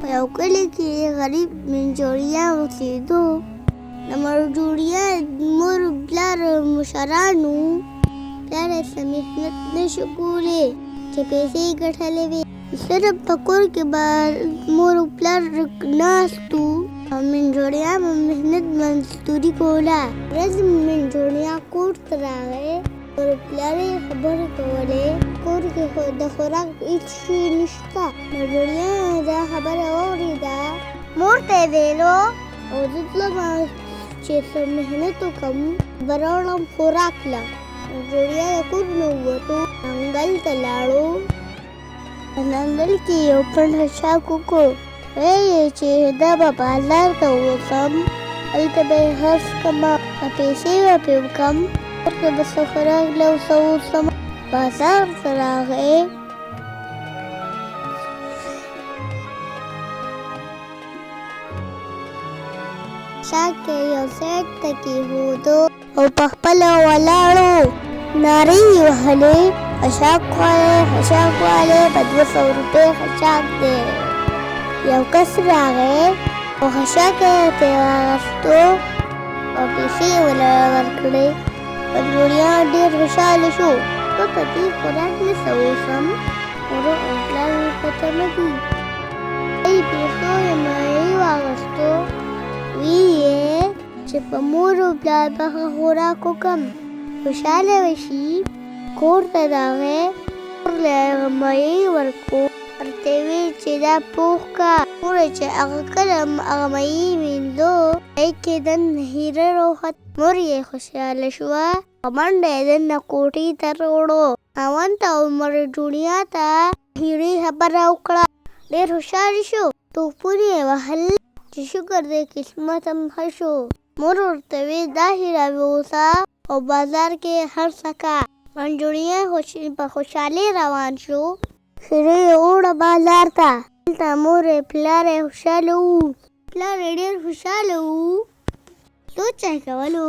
په یو کلي کې غریب منجوړیان اوسېدو. د منجوړیا مور پلار مشرانو پلار یې څه محنت نشو کولی چې پیسې یې ګټلې وې. صرف په کور کې به مور او پلار ناست وو او منجوړیا به محنت مزدوري کوله. ورځ منجوړیا کور ته راغی. مور او پلار یې خبرې کولې. کور کې خو د خوراک هېڅ شی نشته. منجوړیا دا خبره واورېده. مور ته یې ویلو او زه تلمه چې څه محنت وکړم به راوړم خوراک له. منجوړیا د کور نه ووتو. انګل ته لاړو. په انګل کې یو پړ خشاک وکړو. ویل یې چې دا به بازار ته ووځم، هلته به یې خرڅ کړمه، پیسې به پرې وکړم، کور ته به څه خوراک له څه ووسم. بازار ته راغی. خشاک یې یو سایډ ته کېښودو او په خپله ولاړو. نارې یې وهلې، خشاک والے خشاک والے په 200 روپۍ خشاک دی. یو کس راغی او خشاک یې ترې واخیستو او پیسې یې ورکړې. منجوړیا ډېر خوشحاله شو. زه په دې خوراک نه څه ووسم، مور او پلار مې پته نه دي. ای پیسو یې مایې واخیستو. ویل یې چې په مور او پلار به ښه خوراک وکړم، خوشحاله به شي. کور ته راغی. مور له هغه مایې ورکړو. ورته یې ویل چې دا پوخ کړه. مور یې چې هغه کله هغه مایې ویندو مایې کې دننه هیره راوخته. مور یې خوشحاله شوه. په منډه یې دننه کوټې ته راوړو. خاوند ته او منجوړیا ته هیرې خبره وکړه. ډېر خوشحاله شو. ټوپونه یې وهل چې شکر دی قسمت هم ښه شو. مور ورته ویل دا هیره یوسه او بازار کې خرڅه کړه. منجوړیا په خوشحالۍ روان شو. هیرې یې وړه بازار ته. هلته مور یې پلار یې خوشحاله وو. پلار یې ډېر خوشحاله وو. سوچ یې کولو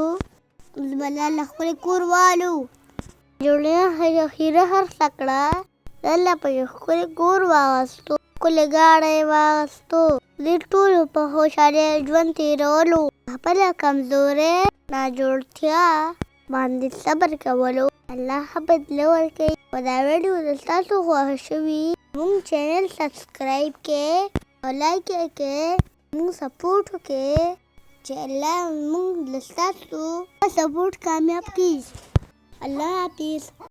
بله له خپلې کور والو. منجوړیا هیره خرڅه کړه. دله په یو ښکلی کور واخیستو. ښکلې ګاډی یې واخیستو. دوی ټولو په خوشحالۍ ژوند تېرولو. خپله کمزورۍ ناجوړتیا باندې صبر کولو. الله ښه بدله ورکوي. او دا ویډیو د تاسو خوښه شوي زموږ چینل سبسکرایب کړئ او لایک یې کړئ. موږ سپورټ وکړئ چې الله موږ له ستاسو سپورټ کامیاب کړي. الله حافظ.